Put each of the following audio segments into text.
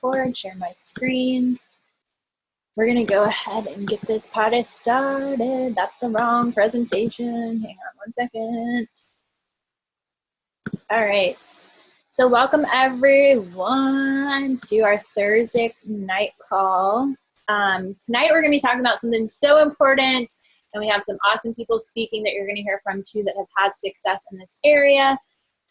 record, share my screen. We're gonna go ahead and get this party started. That's the wrong presentation. Hang on one second. All right. So welcome everyone to our Thursday night call. Tonight we're gonna be talking about something so important, and we have some awesome people speaking that you're gonna hear from too that have had success in this area.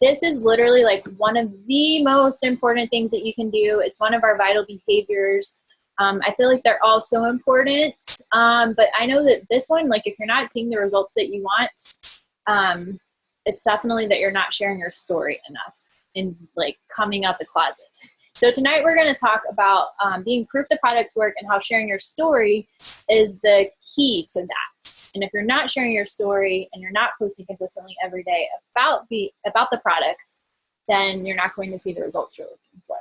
This is literally like one of the most important things that you can do. It's one of our vital behaviors. I feel like they're all so important, but I know that this one, like if you're not seeing the results that you want, it's definitely that you're not sharing your story enough and like coming out the closet. So tonight we're going to talk about being proof the products work and how sharing your story is the key to that. And if you're not sharing your story and you're not posting consistently every day about the products, then you're not going to see the results you're looking for.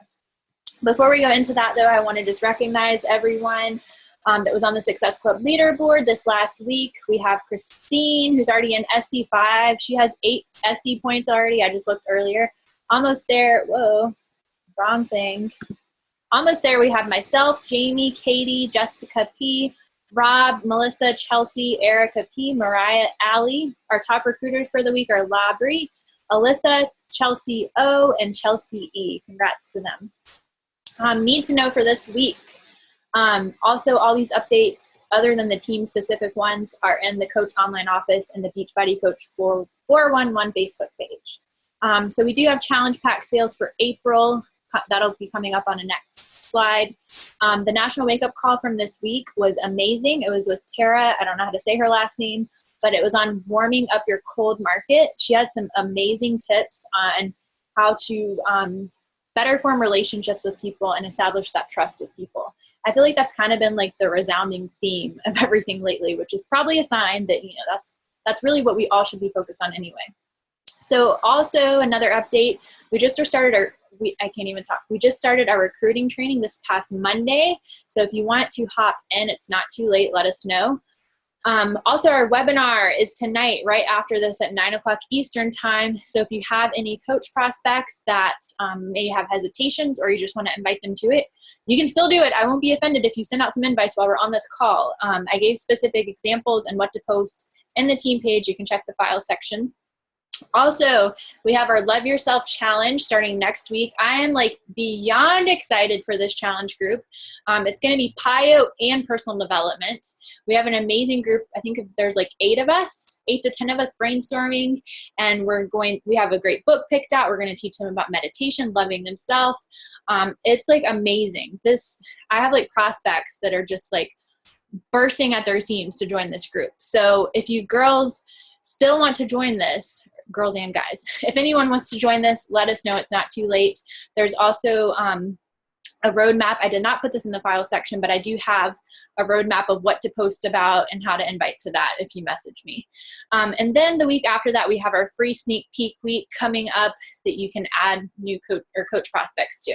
Before we go into that though, I want to just recognize everyone that was on the Success Club leaderboard this last week. We have Christine, who's already in SC5. She has 8 SC points already. I just looked earlier. Almost there. Whoa, wrong thing. Almost there. We have myself, Jamie, Katie, Jessica P., Rob, Melissa, Chelsea, Erica P., Mariah, Allie. Our top recruiters for the week are Labrie, Alyssa, Chelsea O., and Chelsea E. Congrats to them. Need to know for this week. Also, all these updates, other than the team-specific ones, are in the Coach Online office and the Beachbody Coach 411 Facebook page. So we do have challenge pack sales for April. That'll be coming up on the next slide. The national wake-up call from this week was amazing. It was with Tara. I don't know how to say her last name, but it was on warming up your cold market. She had some amazing tips on how to better form relationships with people and establish that trust with people. I feel like that's kind of been like the resounding theme of everything lately, which is probably a sign that, you know, that's really what we all should be focused on anyway. So also another update, we just started we just started our recruiting training this past Monday. So if you want to hop in, it's not too late, let us know. Also, our webinar is tonight, right after this at 9 o'clock Eastern time. So if you have any coach prospects that may have hesitations or you just want to invite them to it, you can still do it. I won't be offended if you send out some invites while we're on this call. I gave specific examples and what to post in the team page. You can check the file section. Also, we have our Love Yourself Challenge starting next week. I am like beyond excited for this challenge group. It's going to be PIO and personal development. We have an amazing group. I think there's like 8 to 10 of us brainstorming, and we have a great book picked out. We're going to teach them about meditation, loving themselves. It's like amazing. I have like prospects that are just like bursting at their seams to join this group. So if you girls still want to join this, girls and guys, if anyone wants to join this, let us know. It's not too late. There's also a roadmap. I did not put this in the file section, but I do have a roadmap of what to post about and how to invite to that if you message me. And then the week after that, we have our free sneak peek week coming up that you can add new coach prospects to.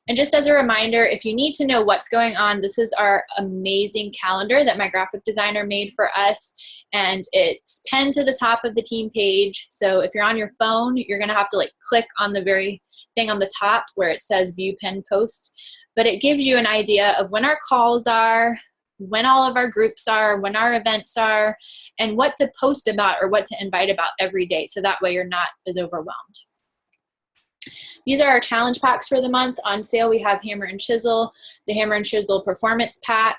And just as a reminder, if you need to know what's going on, this is our amazing calendar that my graphic designer made for us. And it's pinned to the top of the team page. So if you're on your phone, you're going to have to like click on the very thing on the top where it says view pinned post. But it gives you an idea of when our calls are, when all of our groups are, when our events are, and what to post about or what to invite about every day. So that way you're not as overwhelmed. These are our challenge packs for the month. On sale, we have Hammer and Chisel, the Hammer and Chisel Performance Pack,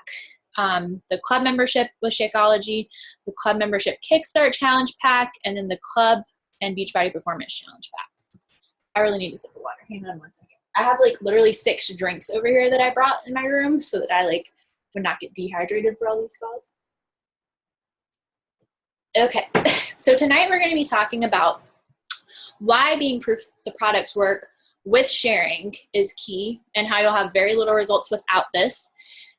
the club membership with Shakeology, the club membership Kickstart Challenge Pack, and then the club and Beachbody Performance Challenge Pack. I really need a sip of water. Hang on one second. I have like literally 6 drinks over here that I brought in my room so that I like would not get dehydrated for all these calls. Okay, so tonight we're going to be talking about why being proof the products work with sharing is key and how you'll have very little results without this.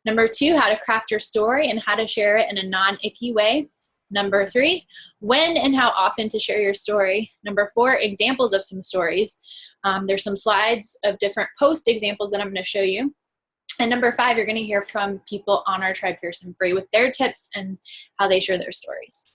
Number 2, how to craft your story and how to share it in a non-icky way. Number 3, when and how often to share your story. Number 4, examples of some stories. There's some slides of different post examples that I'm going to show you. And number 5, you're going to hear from people on our Tribe Fierce and Free with their tips and how they share their stories.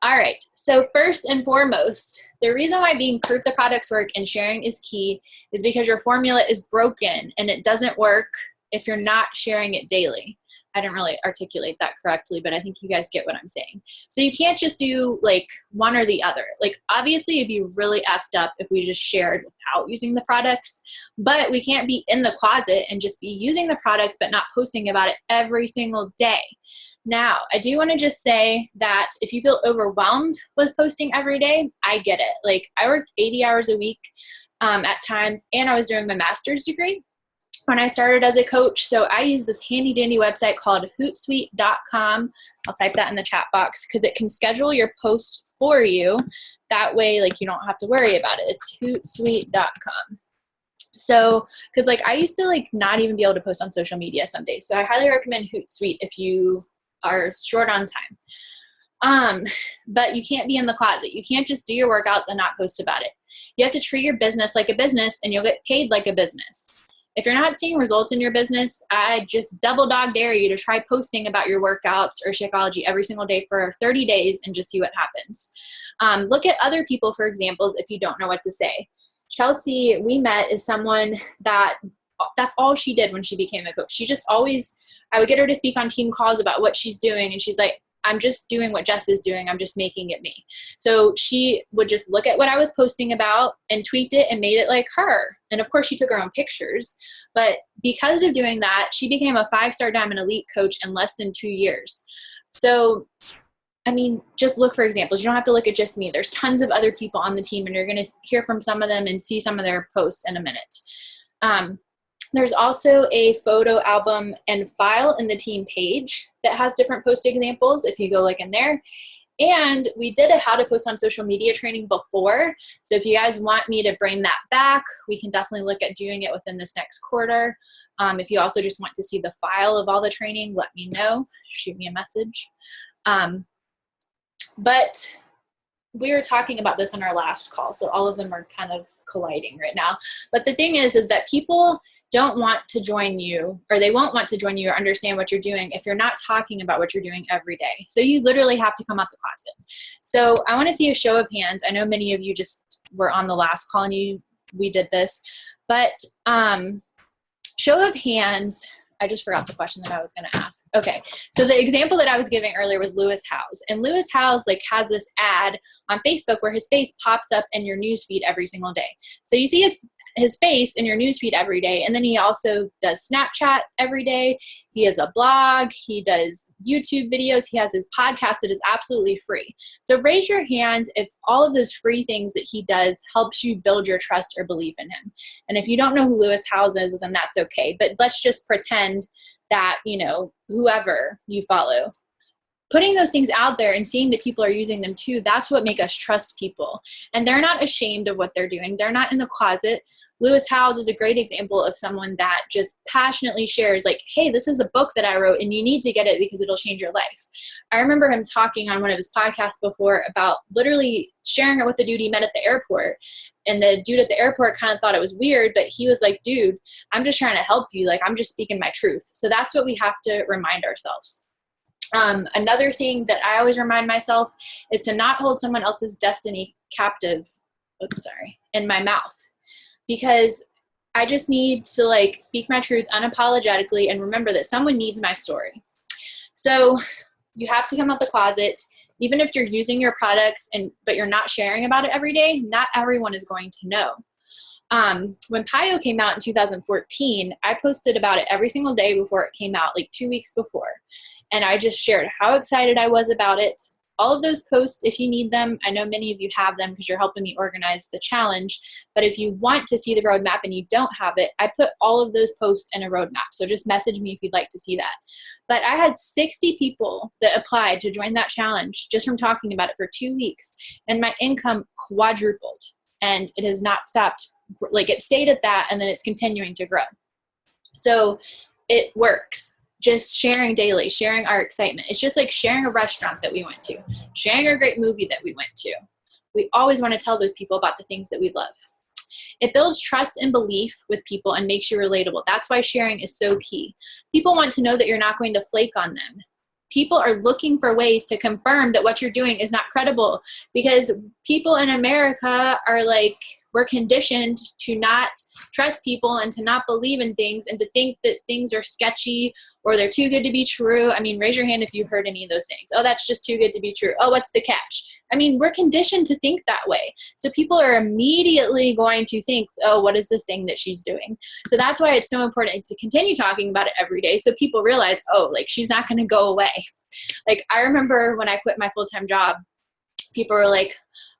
All right. So first and foremost, the reason why being proof the products work and sharing is key is because your formula is broken and it doesn't work if you're not sharing it daily. I didn't really articulate that correctly, but I think you guys get what I'm saying. So you can't just do like one or the other. Like obviously it'd be really effed up if we just shared without using the products, but we can't be in the closet and just be using the products but not posting about it every single day. Now, I do want to just say that if you feel overwhelmed with posting every day, I get it. Like I worked 80 hours a week at times, and I was doing my master's degree when I started as a coach. So I use this handy dandy website called hootsuite.com. I'll type that in the chat box because it can schedule your post for you. That way, like you don't have to worry about it. It's hootsuite.com. So, because like I used to like not even be able to post on social media some days. So I highly recommend Hootsuite if you are short on time. But you can't be in the closet. You can't just do your workouts and not post about it. You have to treat your business like a business and you'll get paid like a business. If you're not seeing results in your business, I just double dog dare you to try posting about your workouts or Shakeology every single day for 30 days and just see what happens. Look at other people for examples if you don't know what to say. Chelsea, we met, is someone that's all she did when she became a coach. She just always, I would get her to speak on team calls about what she's doing, and she's like, I'm just doing what Jess is doing. I'm just making it me. So she would just look at what I was posting about and tweaked it and made it like her. And of course she took her own pictures, but because of doing that, she became a 5-star Diamond Elite coach in less than 2 years. So, I mean, just look for examples. You don't have to look at just me. There's tons of other people on the team, and you're going to hear from some of them and see some of their posts in a minute. There's also a photo album and file in the team page that has different post examples if you go like in there. And we did a how to post on social media training before. So if you guys want me to bring that back, we can definitely look at doing it within this next quarter. If you also just want to see the file of all the training, let me know. Shoot me a message. But we were talking about this in our last call, so all of them are kind of colliding right now. But the thing is that people don't want to join you, or they won't want to join you or understand what you're doing if you're not talking about what you're doing every day. So you literally have to come out the closet. So I want to see a show of hands. I know many of you just were on the last call and we did this, but show of hands. I just forgot the question that I was going to ask. Okay. So the example that I was giving earlier was Lewis Howes. And Lewis Howes like has this ad on Facebook where his face pops up in your newsfeed every single day. So you see his face in your newsfeed every day. And then he also does Snapchat every day. He has a blog. He does YouTube videos. He has his podcast that is absolutely free. So raise your hand if all of those free things that he does helps you build your trust or belief in him. And if you don't know who Lewis Howes is, then that's okay. But let's just pretend that, you know, whoever you follow, putting those things out there and seeing that people are using them too, that's what makes us trust people. And they're not ashamed of what they're doing. They're not in the closet. Lewis Howes is a great example of someone that just passionately shares like, hey, this is a book that I wrote and you need to get it because it'll change your life. I remember him talking on one of his podcasts before about literally sharing it with the dude he met at the airport. And the dude at the airport kind of thought it was weird, but he was like, dude, I'm just trying to help you. Like, I'm just speaking my truth. So that's what we have to remind ourselves. Another thing that I always remind myself is to not hold someone else's destiny captive, in my mouth. Because I just need to like speak my truth unapologetically and remember that someone needs my story. So you have to come out the closet, even if you're using your products but you're not sharing about it every day, not everyone is going to know. When PiYo came out in 2014, I posted about it every single day before it came out, like 2 weeks before. And I just shared how excited I was about it. All of those posts, if you need them, I know many of you have them because you're helping me organize the challenge. But if you want to see the roadmap and you don't have it, I put all of those posts in a roadmap. So just message me if you'd like to see that. But I had 60 people that applied to join that challenge just from talking about it for 2 weeks. And my income quadrupled. And it has not stopped. Like it stayed at that and then it's continuing to grow. So it works. Just sharing daily, sharing our excitement. It's just like sharing a restaurant that we went to, sharing a great movie that we went to. We always want to tell those people about the things that we love. It builds trust and belief with people and makes you relatable. That's why sharing is so key. People want to know that you're not going to flake on them. people are looking for ways to confirm that what you're doing is not credible, because people in America are like, we're conditioned to not trust people and to not believe in things and to think that things are sketchy or they're too good to be true. I mean, raise your hand if you heard any of those things. Oh, that's just too good to be true. Oh, what's the catch? I mean, we're conditioned to think that way. So people are immediately going to think, oh, what is this thing that she's doing? So that's why it's so important to continue talking about it every day so people realize, oh, like, she's not going to go away. Like, I remember when I quit my full-time job, people were like,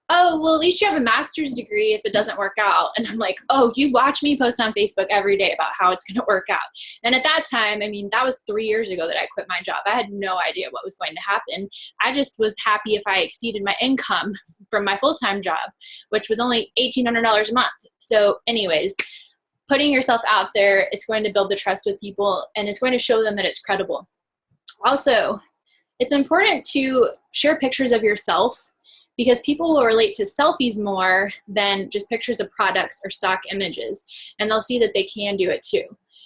oh, well, at least you have a master's degree if it doesn't work out. And I'm like, oh, you watch me post on Facebook every day about how it's going to work out. And at that time, I mean, that was 3 years ago that I quit my job. I had no idea what was going to happen. I just was happy if I exceeded my income from my full-time job, which was only $1,800 a month. So anyways, putting yourself out there, it's going to build the trust with people, and it's going to show them that it's credible. Also, it's important to share pictures of yourself, because people will relate to selfies more than just pictures of products or stock images, and they'll see that they can do it too.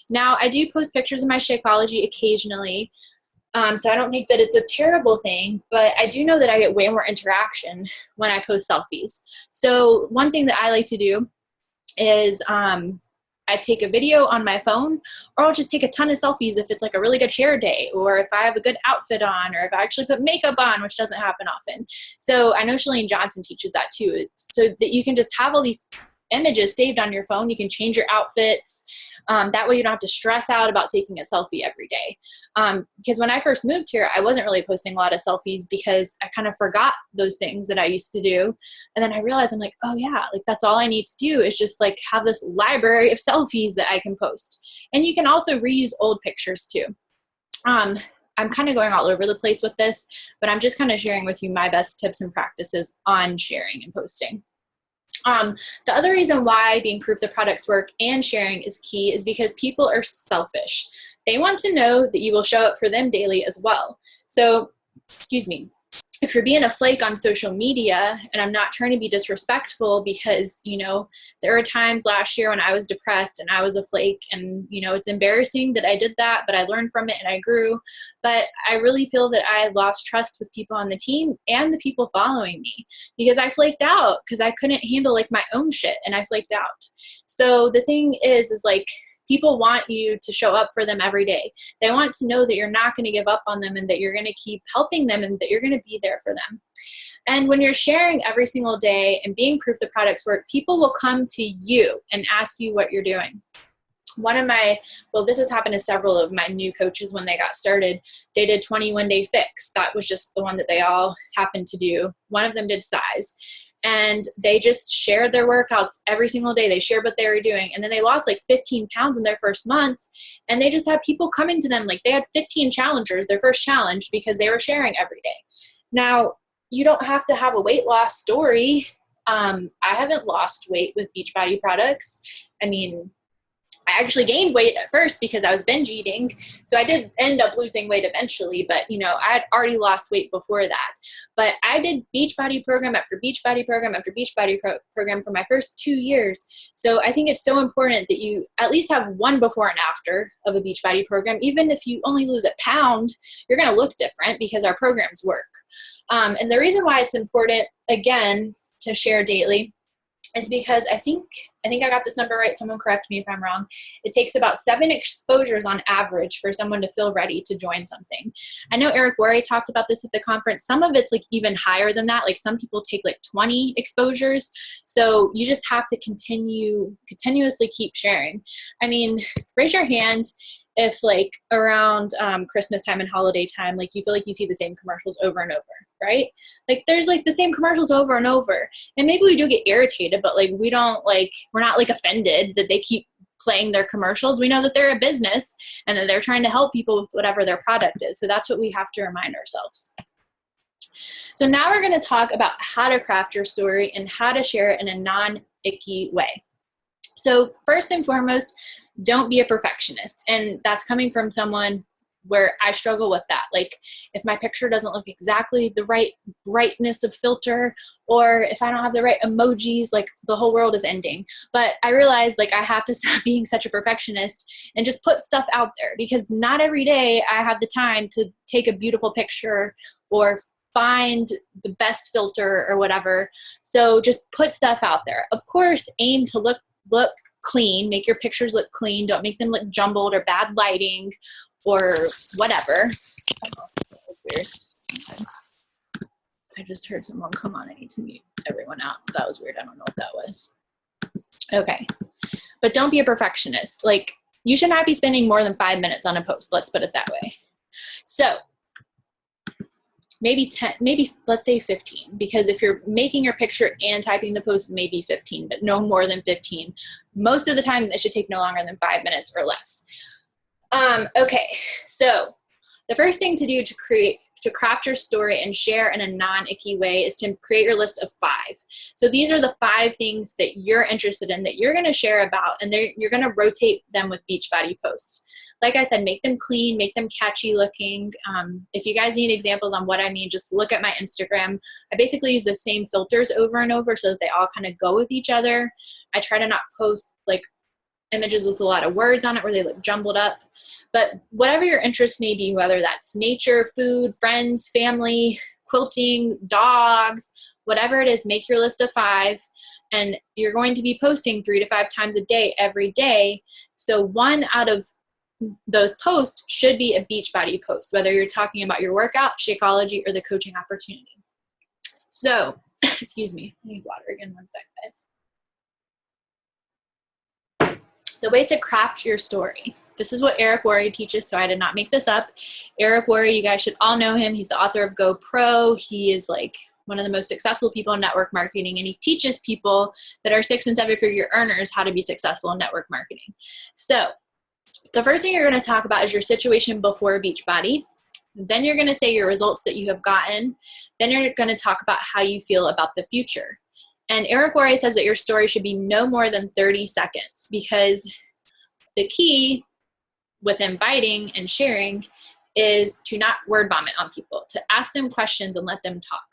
Now, I do post pictures of my Shakeology occasionally, so I don't think that it's a terrible thing, but I do know that I get way more interaction when I post selfies. So one thing that I like to do is I take a video on my phone, or I'll just take a ton of selfies if it's like a really good hair day, or if I have a good outfit on, or if I actually put makeup on, which doesn't happen often. So I know Chalene Johnson teaches that too, so that you can just have all these images saved on your phone. You can change your outfits. That way you don't have to stress out about taking a selfie every day. Because when I first moved here, I wasn't really posting a lot of selfies because I kind of forgot those things that I used to do. And then I realized, I'm like, oh yeah, like that's all I need to do is just like have this library of selfies that I can post. And you can also reuse old pictures too. I'm kind of going all over the place with this, but I'm just kind of sharing with you my best tips and practices on sharing and posting. The other reason why being proof the products work and sharing is key is because people are selfish. They want to know that you will show up for them daily as well. So, if you're being a flake on social media, and I'm not trying to be disrespectful, because, you know, there were times last year when I was depressed and I was a flake, and, you know, it's embarrassing that I did that, but I learned from it and I grew. But I really feel that I lost trust with people on the team and the people following me, because I flaked out because I couldn't handle like my own shit, and I flaked out. So the thing is like, people want you to show up for them every day. They want to know that you're not going to give up on them, and that you're going to keep helping them, and that you're going to be there for them. And when you're sharing every single day and being proof the products work, people will come to you and ask you what you're doing. This has happened to several of my new coaches when they got started. They did 21-day fix. That was just the one that they all happened to do. One of them did size. And they just shared their workouts every single day. They shared what they were doing. And then they lost like 15 pounds in their first month. And they just had people coming to them. Like, they had 15 challengers, their first challenge, because they were sharing every day. Now, you don't have to have a weight loss story. I haven't lost weight with Beachbody products. I mean, I actually gained weight at first because I was binge eating. So I did end up losing weight eventually, but you know, I had already lost weight before that. But I did Beachbody program after Beachbody program after Beachbody program for my first 2 years. So I think it's so important that you at least have one before and after of a Beachbody program. Even if you only lose a pound, you're going to look different because our programs work. And the reason why it's important, again, to share daily is because I think I got this number right. Someone correct me if I'm wrong. It takes about 7 exposures on average for someone to feel ready to join something. I know Eric Worre talked about this at the conference. Some of it's like even higher than that. Like, some people take like 20 exposures. So you just have to continuously keep sharing. I mean, raise your hand if like around Christmas time and holiday time, like you feel like you see the same commercials over and over, right? Like, there's like the same commercials over and over, and maybe we do get irritated, but like we're not like offended that they keep playing their commercials. We know that they're a business and that they're trying to help people with whatever their product is. So that's what we have to remind ourselves. So now we're going to talk about how to craft your story and how to share it in a non-icky way. So first and foremost, don't be a perfectionist. And that's coming from someone where I struggle with that. Like if my picture doesn't look exactly the right brightness of filter, or if I don't have the right emojis, like the whole world is ending. But I realized like I have to stop being such a perfectionist and just put stuff out there, because not every day I have the time to take a beautiful picture or find the best filter or whatever. So just put stuff out there. Of course, aim to look clean, make your pictures look clean. Don't make them look jumbled or bad lighting or whatever. Oh, that was weird. I just heard someone come on. I need to mute everyone out. That was weird. I don't know what that was. Okay. But don't be a perfectionist. Like, you should not be spending more than 5 minutes on a post. Let's put it that way. So maybe 10, maybe let's say 15, because if you're making your picture and typing the post, maybe 15, but no more than 15. Most of the time, it should take no longer than 5 minutes or less. Okay, so the first thing to do to craft your story and share in a non-icky way is to create your list of 5. So these are the 5 things that you're interested in that you're going to share about, and you're going to rotate them with Beachbody posts. Like I said, make them clean, make them catchy looking. If you guys need examples on what I mean, just look at my Instagram. I basically use the same filters over and over so that they all kind of go with each other. I try to not post like images with a lot of words on it where they look jumbled up. But whatever your interest may be, whether that's nature, food, friends, family, quilting, dogs, whatever it is, make your list of 5. And you're going to be posting 3 to 5 times a day, every day. So one out of those posts should be a Beachbody post, whether you're talking about your workout, Shakeology, or the coaching opportunity. So, excuse me, I need water again, one sec, guys. The way to craft your story. This is what Eric Worre teaches, so I did not make this up. Eric Worre, you guys should all know him. He's the author of GoPro. He is like one of the most successful people in network marketing, and he teaches people that are 6- and 7-figure earners how to be successful in network marketing. So the first thing you're going to talk about is your situation before Beachbody. Then you're going to say your results that you have gotten. Then you're going to talk about how you feel about the future. And Eric Worre says that your story should be no more than 30 seconds, because the key with inviting and sharing is to not word vomit on people, to ask them questions and let them talk.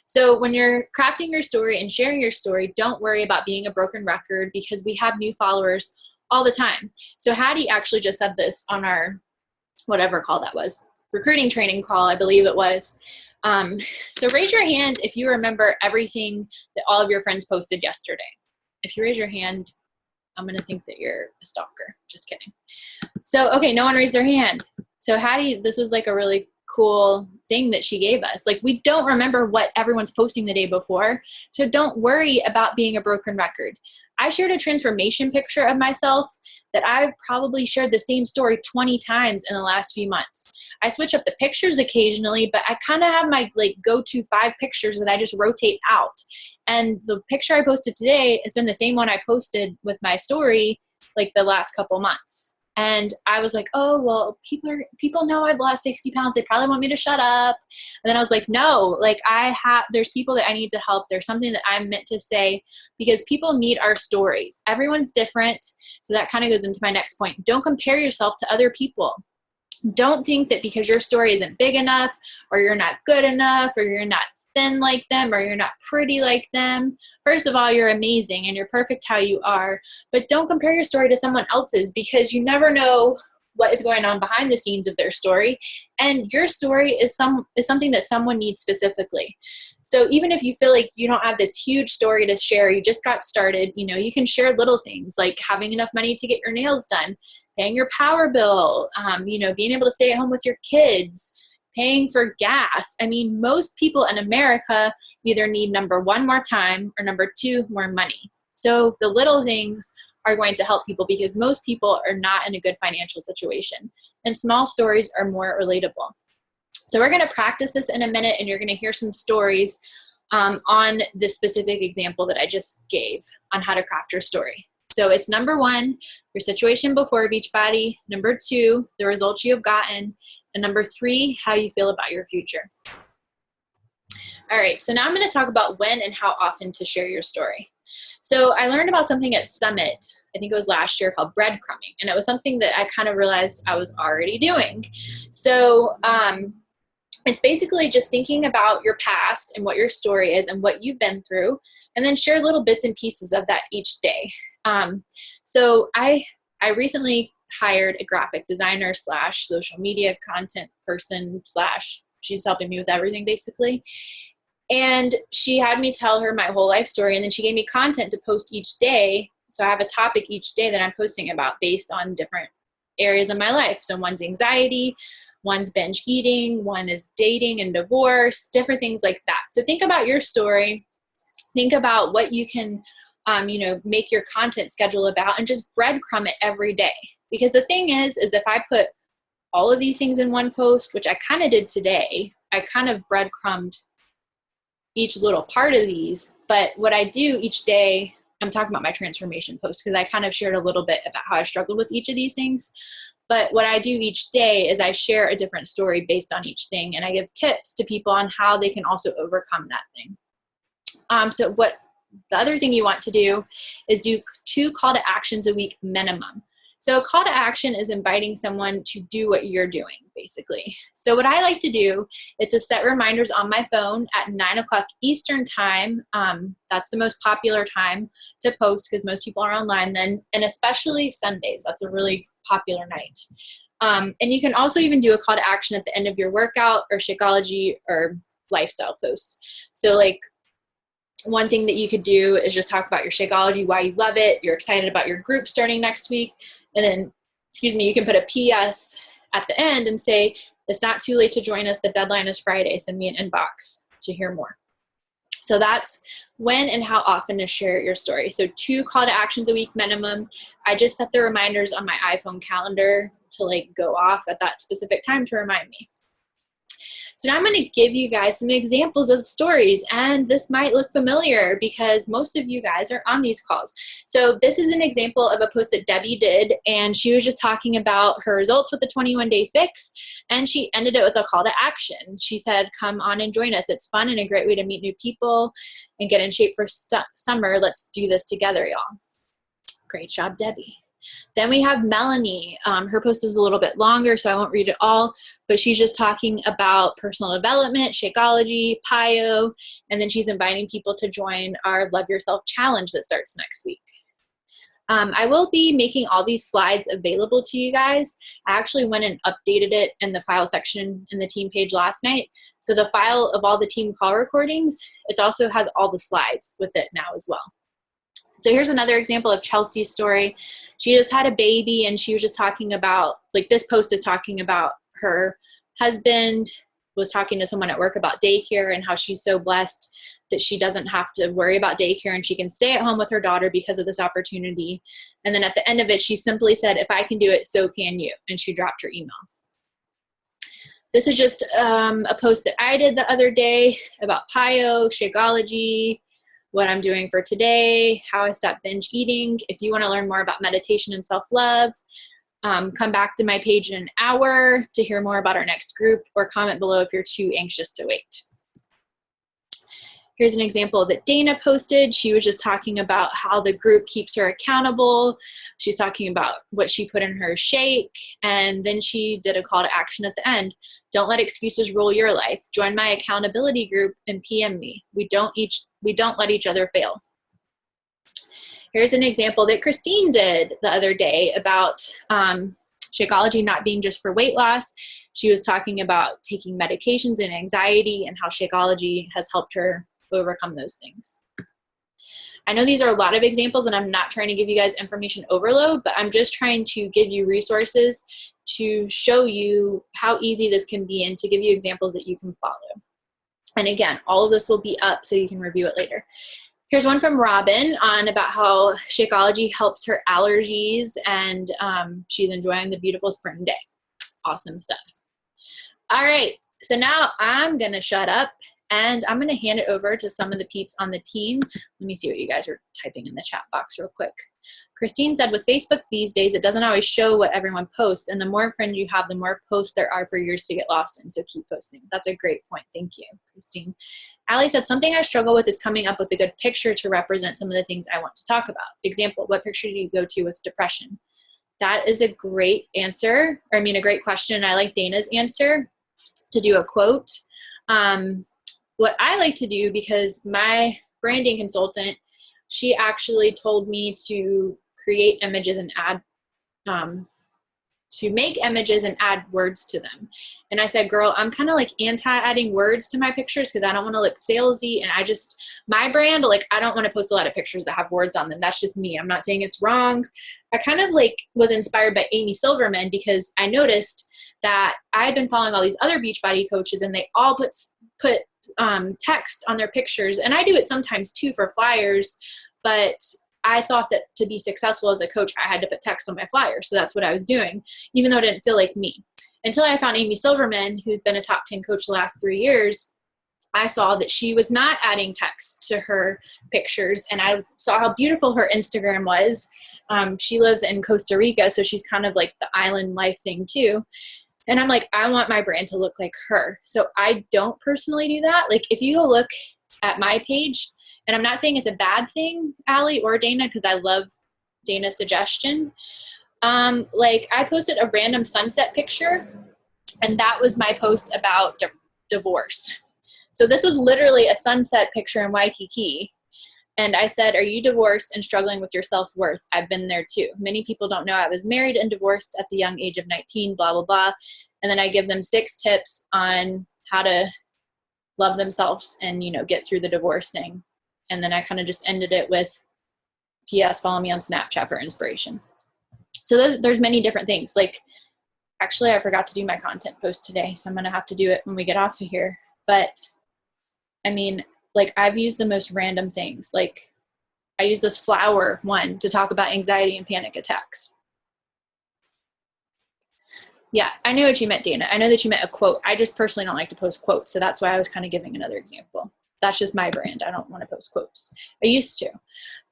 So when you're crafting your story and sharing your story, don't worry about being a broken record, because we have new followers all the time. So Hattie actually just said this on our, whatever call that was, recruiting training call, I believe it was. So raise your hand if you remember everything that all of your friends posted yesterday. If you raise your hand, I'm going to think that you're a stalker. Just kidding. So, okay, no one raised their hand. So Hattie, this was like a really cool thing that she gave us. Like, we don't remember what everyone's posting the day before. So don't worry about being a broken record. I shared a transformation picture of myself that I've probably shared the same story 20 times in the last few months. I switch up the pictures occasionally, but I kind of have my like go-to 5 pictures that I just rotate out. And the picture I posted today has been the same one I posted with my story like the last couple months. And I was like, oh, well, people know I've lost 60 pounds. They probably want me to shut up. And then I was like, no, like there's people that I need to help. There's something that I'm meant to say, because people need our stories. Everyone's different. So that kind of goes into my next point. Don't compare yourself to other people. Don't think that because your story isn't big enough, or you're not good enough, or you're not thin like them, or you're not pretty like them. First of all, you're amazing and you're perfect how you are, but don't compare your story to someone else's, because you never know what is going on behind the scenes of their story, and your story is something that someone needs specifically. So even if you feel like you don't have this huge story to share, you just got started, you can share little things like having enough money to get your nails done, paying your power bill, being able to stay at home with your kids, paying for gas. I mean, most people in America either need number 1, more time, or number 2, more money. So the little things are going to help people, because most people are not in a good financial situation, and small stories are more relatable. So we're going to practice this in a minute, and you're going to hear some stories on this specific example that I just gave on how to craft your story. So it's number 1, your situation before Beachbody. Number 2, the results you have gotten. And number 3, how you feel about your future. All right, so now I'm going to talk about when and how often to share your story. So I learned about something at Summit, I think it was last year, called breadcrumbing. And it was something that I kind of realized I was already doing. So it's basically just thinking about your past and what your story is and what you've been through, and then share little bits and pieces of that each day. So I recently hired a graphic designer / social media content person / she's helping me with everything basically. And she had me tell her my whole life story, and then she gave me content to post each day. So I have a topic each day that I'm posting about based on different areas of my life. So one's anxiety, one's binge eating, one is dating and divorce, different things like that. So think about your story. Think about what you can, make your content schedule about, and just breadcrumb it every day. Because the thing is if I put all of these things in one post, which I kind of did today, I kind of breadcrumbed each little part of these. But what I do each day, I'm talking about my transformation post because I kind of shared a little bit about how I struggled with each of these things. But what I do each day is I share a different story based on each thing, and I give tips to people on how they can also overcome that thing. So what the other thing you want to do is do 2 call to actions a week minimum. So a call to action is inviting someone to do what you're doing, basically. So what I like to do is to set reminders on my phone at 9 o'clock Eastern time. That's the most popular time to post because most people are online then, and especially Sundays. That's a really popular night. And you can also even do a call to action at the end of your workout or Shakeology or lifestyle post. So like, one thing that you could do is just talk about your Shakeology, why you love it, you're excited about your group starting next week, and then, you can put a PS at the end and say, it's not too late to join us, the deadline is Friday, send me an inbox to hear more. So that's when and how often to share your story. So 2 call to actions a week minimum. I just set the reminders on my iPhone calendar to go off at that specific time to remind me. So now I'm going to give you guys some examples of stories, and this might look familiar because most of you guys are on these calls. So this is an example of a post that Debbie did, and she was just talking about her results with the 21-day fix, and she ended it with a call to action. She said, come on and join us. It's fun and a great way to meet new people and get in shape for summer. Let's do this together, y'all. Great job, Debbie. Then we have Melanie. Her post is a little bit longer, so I won't read it all, but she's just talking about personal development, Shakeology, PIO, and then she's inviting people to join our Love Yourself Challenge that starts next week. I will be making all these slides available to you guys. I actually went and updated it in the file section in the team page last night. So the file of all the team call recordings, it also has all the slides with it now as well. So here's another example of Chelsea's story. She just had a baby, and she was just talking about, this post is talking about her husband was talking to someone at work about daycare and how she's so blessed that she doesn't have to worry about daycare and she can stay at home with her daughter because of this opportunity. And then at the end of it, she simply said, if I can do it, so can you. And she dropped her email. This is just a post that I did the other day about PIO, Shakeology, what I'm doing for today, how I stopped binge eating. If you want to learn more about meditation and self-love, come back to my page in an hour to hear more about our next group, or comment below if you're too anxious to wait. Here's an example that Dana posted. She was just talking about how the group keeps her accountable. She's talking about what she put in her shake, and then she did a call to action at the end. Don't let excuses rule your life. Join my accountability group and PM me. We don't let each other fail. Here's an example that Christine did the other day about Shakeology not being just for weight loss. She was talking about taking medications and anxiety and how Shakeology has helped her overcome those things. I know these are a lot of examples, and I'm not trying to give you guys information overload, but I'm just trying to give you resources to show you how easy this can be and to give you examples that you can follow. And again, all of this will be up so you can review it later. Here's one from Robin on about how Shakeology helps her allergies, and she's enjoying the beautiful spring day. Awesome stuff. All right, so now I'm gonna shut up and I'm gonna hand it over to some of the peeps on the team. Let me see what you guys are typing in the chat box real quick. Christine said, with Facebook these days, it doesn't always show what everyone posts, and the more friends you have, the more posts there are for yours to get lost in, so keep posting. That's a great point. Thank you, Christine. Allie said, something I struggle with is coming up with a good picture to represent some of the things I want to talk about. Example, what picture do you go to with depression? That is a great answer, or I mean, a great question. I like Dana's answer to do a quote. What I like to do, because my branding consultant, she actually told me to create images and add, to make images and add words to them. And I said, girl, I'm kind of like anti adding words to my pictures because I don't want to look salesy. And my brand, like, I don't want to post a lot of pictures that have words on them. That's just me. I'm not saying it's wrong. I kind of like was inspired by Amy Silverman because I noticed that I had been following all these other Beachbody coaches and they all put text on their pictures. And I do it sometimes too for flyers, but I thought that to be successful as a coach, I had to put text on my flyers. So that's what I was doing, even though it didn't feel like me. Until I found Amy Silverman, who's been a top 10 coach the last 3 years, I saw that she was not adding text to her pictures. And I saw how beautiful her Instagram was. She lives in Costa Rica, so she's kind of like the island life thing too. And I'm like, I want my brand to look like her. So I don't personally do that. Like if you go look at my page, and I'm not saying it's a bad thing, Allie or Dana, because I love Dana's suggestion. Like I posted a random sunset picture, and that was my post about divorce. So this was literally a sunset picture in Waikiki. And I said, are you divorced and struggling with your self-worth? I've been there too. Many people don't know I was married and divorced at the young age of 19, blah, blah, blah. And then I give them 6 tips on how to love themselves and, get through the divorce thing. And then I kind of just ended it with, P.S. follow me on Snapchat for inspiration. So there's many different things. Like, actually, I forgot to do my content post today, so I'm going to have to do it when we get off of here. But, I mean, like, I've used the most random things. Like, I used this flower one to talk about anxiety and panic attacks. Yeah, I know what you meant, Dana. I know that you meant a quote. I just personally don't like to post quotes, so that's why I was kind of giving another example. That's just my brand. I don't want to post quotes. I used to.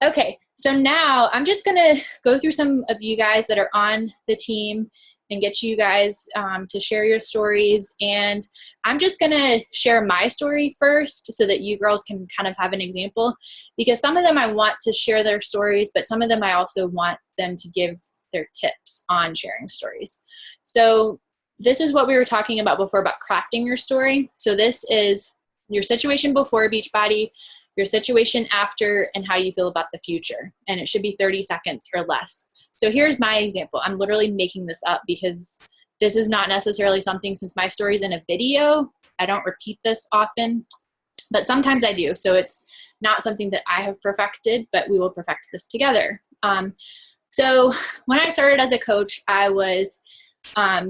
Okay, so now I'm just going to go through some of you guys that are on the team and get you guys to share your stories. And I'm just going to share my story first so that you girls can kind of have an example, because some of them I want to share their stories, but some of them I also want them to give their tips on sharing stories. So this is what we were talking about before about crafting your story. So this is your situation before Beachbody, your situation after, and how you feel about the future. And it should be 30 seconds or less. So here's my example. I'm literally making this up because this is not necessarily something, since my story's in a video, I don't repeat this often, but sometimes I do. So it's not something that I have perfected, but we will perfect this together. So when I started as a coach, I was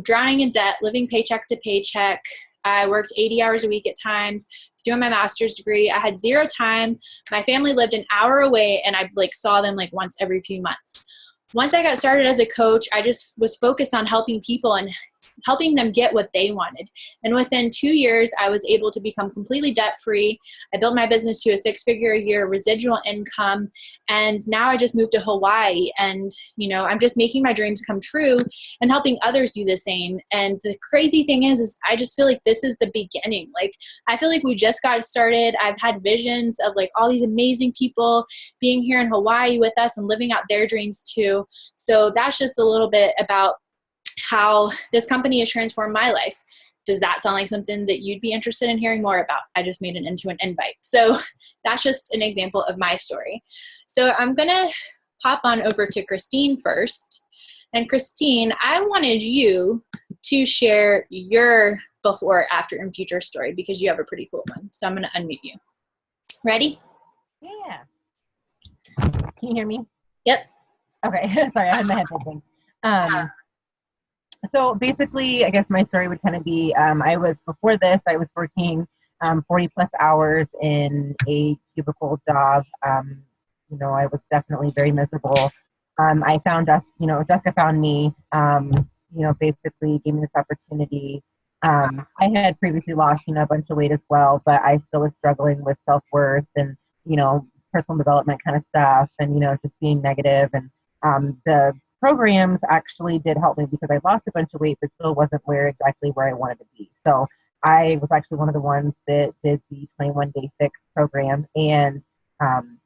drowning in debt, living paycheck to paycheck. I worked 80 hours a week at times, was doing my master's degree. I had 0 time. My family lived an hour away, and I saw them once every few months. Once I got started as a coach, I just was focused on helping people and helping them get what they wanted. And within 2 years, I was able to become completely debt-free. I built my business to a 6-figure a year residual income. And now I just moved to Hawaii, and, I'm just making my dreams come true and helping others do the same. And the crazy thing is I just feel like this is the beginning. I feel like we just got started. I've had visions of all these amazing people being here in Hawaii with us and living out their dreams too. So that's just a little bit about how this company has transformed my life. Does that sound like something that you'd be interested in hearing more about? I just made it into an invite. So that's just an example of my story. So I'm going to pop on over to Christine first. And Christine, I wanted you to share your before, after, and future story because you have a pretty cool one. So I'm going to unmute you. Ready? Yeah. Can you hear me? Yep. Okay. Sorry, I had my headphones in. So basically, I guess my story would kind of be, before this, I was working 40 plus hours in a cubicle job. I was definitely very miserable. I found Jessica found me, basically gave me this opportunity. I had previously lost, a bunch of weight as well, but I still was struggling with self-worth and, personal development kind of stuff and, just being negative. And the programs actually did help me because I lost a bunch of weight, but still wasn't exactly where I wanted to be. So I was actually one of the ones that did the 21 Day Fix program, and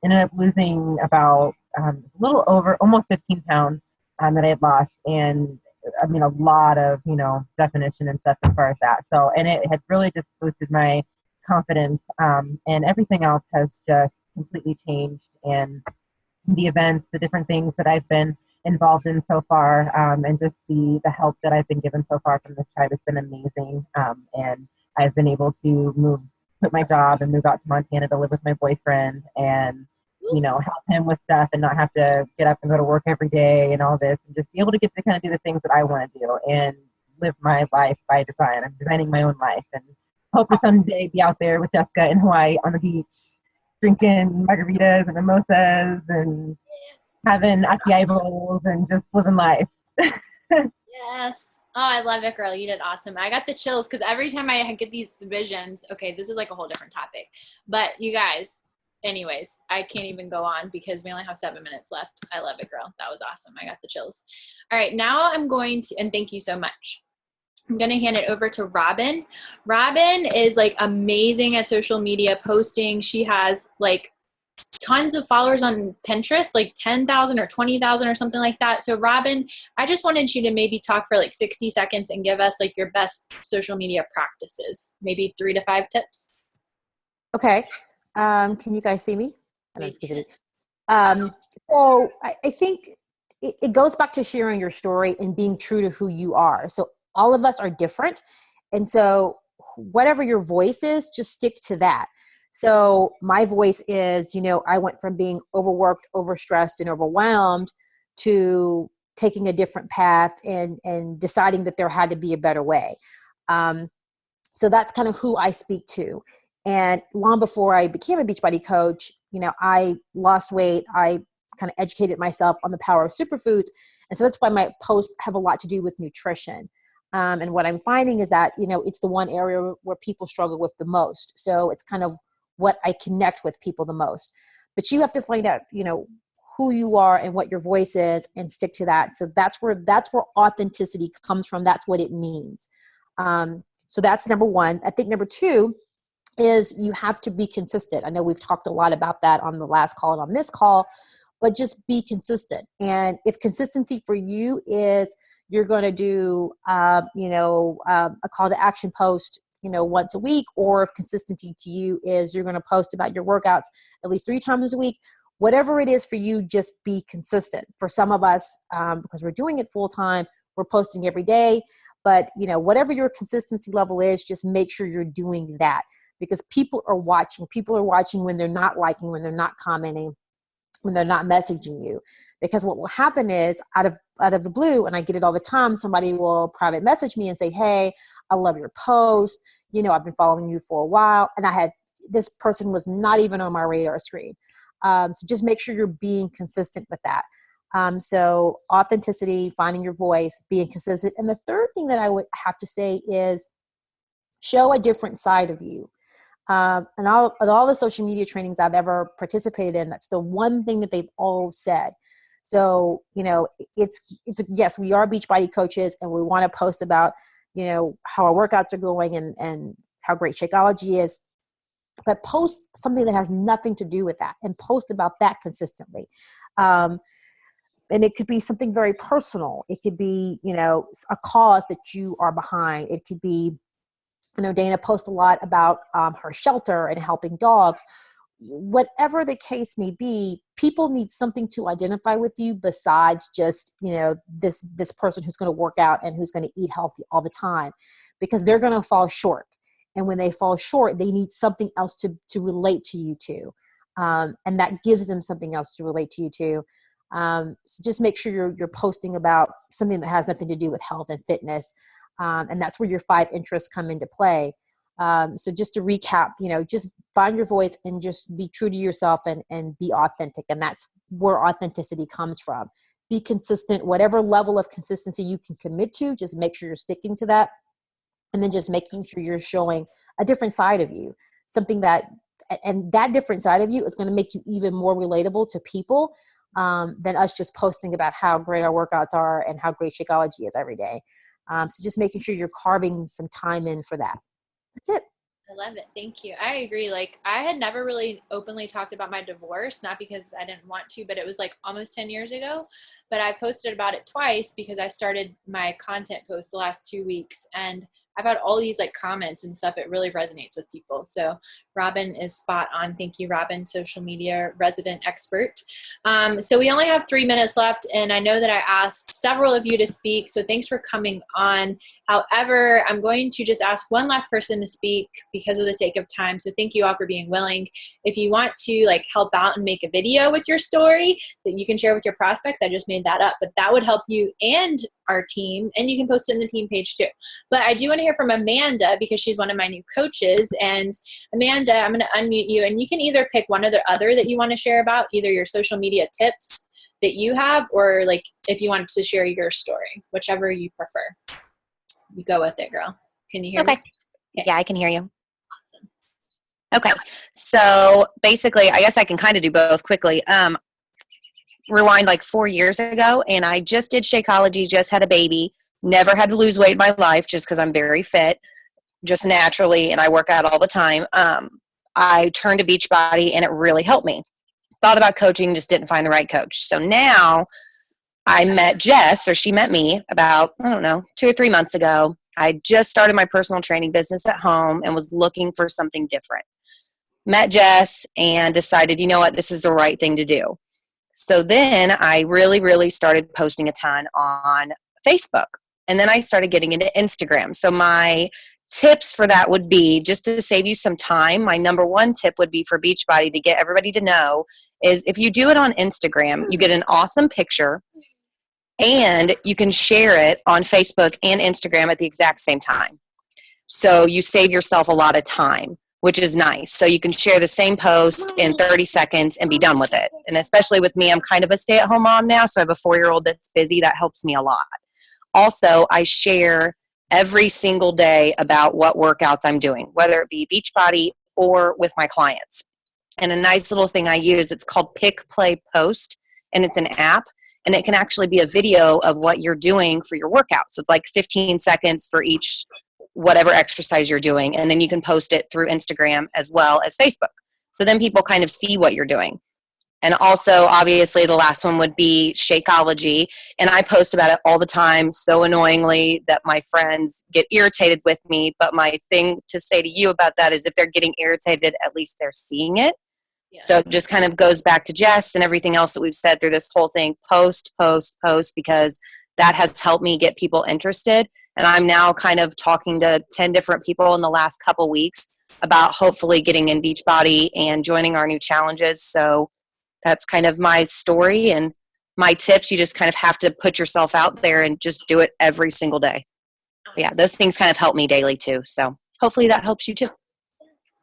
ended up losing about a little over almost 15 pounds that I had lost. And I mean, a lot of, definition and stuff as far as that. So, and it had really just boosted my confidence, and everything else has just completely changed. And the events, the different things that I've been involved in so far, and just the help that I've been given so far from this tribe has been amazing. And I've been able to quit my job and move out to Montana to live with my boyfriend, and help him with stuff and not have to get up and go to work every day and all this, and just be able to get to kind of do the things that I want to do and live my life by design. I'm designing my own life, and hope to someday be out there with Jessica in Hawaii on the beach, drinking margaritas and mimosas and having acai bowls and just living life. Yes. Oh, I love it, girl. You did awesome. I got the chills because every time I get these visions, okay, this is like a whole different topic. But you guys, anyways, I can't even go on because we only have 7 minutes left. I love it, girl. That was awesome. I got the chills. All right, now I'm going to, and thank you so much. I'm going to hand it over to Robin. Robin is like amazing at social media posting. She has like tons of followers on Pinterest, like 10,000 or 20,000 or something like that. So Robin, I just wanted you to maybe talk for like 60 seconds and give us like your best social media practices, maybe 3 to 5 tips. Okay. Can you guys see me? I don't know if you can see me. So I think it goes back to sharing your story and being true to who you are. So all of us are different. And so whatever your voice is, just stick to that. So my voice is, I went from being overworked, overstressed, and overwhelmed to taking a different path and deciding that there had to be a better way. So that's kind of who I speak to. And long before I became a Beachbody coach, I lost weight. I kind of educated myself on the power of superfoods. And so that's why my posts have a lot to do with nutrition. And what I'm finding is that, it's the one area where people struggle with the most. So it's kind of what I connect with people the most. But you have to find out, who you are and what your voice is and stick to that. So that's where authenticity comes from. That's what it means. So that's number one. I think number two is you have to be consistent. I know we've talked a lot about that on the last call and on this call, but just be consistent. And if consistency for you is you're going to do, a call to action post, once a week, or if consistency to you is you're going to post about your workouts at least 3 times a week, whatever it is for you, just be consistent. For some of us, because we're doing it full time, we're posting every day, but whatever your consistency level is, just make sure you're doing that, because people are watching when they're not liking, when they're not commenting, when they're not messaging you. Because what will happen is out of the blue, and I get it all the time, somebody will private message me and say, hey, I love your post. I've been following you for a while. And this person was not even on my radar screen. So just make sure you're being consistent with that. So authenticity, finding your voice, being consistent. And the third thing that I would have to say is show a different side of you. And all the social media trainings I've ever participated in, that's the one thing that they've all said. So, it's yes, we are Beachbody coaches and we want to post about, how our workouts are going and how great Shakeology is, but post something that has nothing to do with that and post about that consistently. And it could be something very personal. It could be, a cause that you are behind. It could be, Dana posts a lot about her shelter and helping dogs. Whatever the case may be, people need something to identify with you besides just, this person who's going to work out and who's going to eat healthy all the time, because they're going to fall short. And when they fall short, they need something else to relate to you to. And that gives them something else to relate to you to. So just make sure you're posting about something that has nothing to do with health and fitness. And that's where your 5 interests come into play. So just to recap, just find your voice and just be true to yourself and be authentic. And that's where authenticity comes from. Be consistent, whatever level of consistency you can commit to, just make sure you're sticking to that. And then just making sure you're showing a different side of you, and that different side of you is going to make you even more relatable to people than us just posting about how great our workouts are and how great Shakeology is every day. So just making sure you're carving some time in for that. That's it. I love it. Thank you. I agree. Like, I had never really openly talked about my divorce, not because I didn't want to, but it was like almost 10 years ago. But I posted about it twice because I started my content post the last 2 weeks, and I've had all these like comments and stuff. It really resonates with people. So Robin is spot on. Thank you, Robin, social media resident expert. So we only have 3 minutes left, and I know that I asked several of you to speak, so thanks for coming on. However, I'm going to just ask one last person to speak because of the sake of time. So thank you all for being willing. If you want to like help out and make a video with your story that you can share with your prospects, I just made that up, but that would help you and our team, and you can post it in the team page too. But I do want to hear from Amanda because she's one of my new coaches. And Amanda, I'm going to unmute you, and you can either pick one or the other that you want to share about, either your social media tips that you have, or like if you want to share your story, whichever you prefer. You go with it, girl. Can you hear me? Okay. Yeah, I can hear you. Awesome. Okay. So basically, I guess I can kind of do both quickly. Rewind like 4 years ago, and I just did Shakeology, just had a baby, never had to lose weight in my life just because I'm very fit, just naturally, and I work out all the time. I turned to Beachbody, and it really helped me. Thought about coaching, just didn't find the right coach. So now I met Jess, or she met me about, I don't know, 2 or 3 months ago. I just started my personal training business at home and was looking for something different. Met Jess and decided, you know what, this is the right thing to do. So then I really started posting a ton on Facebook. And then I started getting into Instagram. So my tips for that would be, just to save you some time, my number one tip would be for Beachbody to get everybody to know is if you do it on Instagram, you get an awesome picture and you can share it on Facebook and Instagram at the exact same time. So you save yourself a lot of time, which is nice. So you can share the same post in 30 seconds and be done with it. And especially with me, I'm kind of a stay-at-home mom now, so I have a 4-year-old that's busy. That helps me a lot. Also, I share every single day about what workouts I'm doing, whether it be Beachbody or with my clients. And a nice little thing I use, it's called Pick, Play, Post, and it's an app. And it can actually be a video of what you're doing for your workout. So it's like 15 seconds for each whatever exercise you're doing. And then you can post it through Instagram as well as Facebook. So then people kind of see what you're doing. And also, obviously, the last one would be Shakeology. And I post about it all the time, so annoyingly that my friends get irritated with me. But my thing to say to you about that is if they're getting irritated, at least they're seeing it. Yeah. So it just kind of goes back to Jess and everything else that we've said through this whole thing. Post, because that has helped me get people interested. And I'm now kind of talking to 10 different people in the last couple weeks about hopefully getting in Beachbody and joining our new challenges. So that's kind of my story and my tips. You just kind of have to put yourself out there and just do it every single day. But yeah, those things kind of help me daily too. So hopefully that helps you too.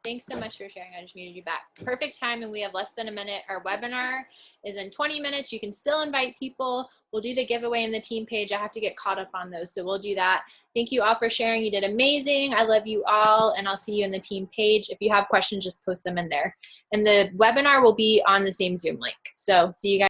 Thanks so much for sharing. I just muted you back. Perfect time, and we have less than a minute. Our webinar is in 20 minutes. You can still invite people. We'll do the giveaway in the team page. I have to get caught up on those, so we'll do that. Thank you all for sharing. You did amazing. I love you all, and I'll see you in the team page. If you have questions, just post them in there. And the webinar will be on the same Zoom link. So see you guys.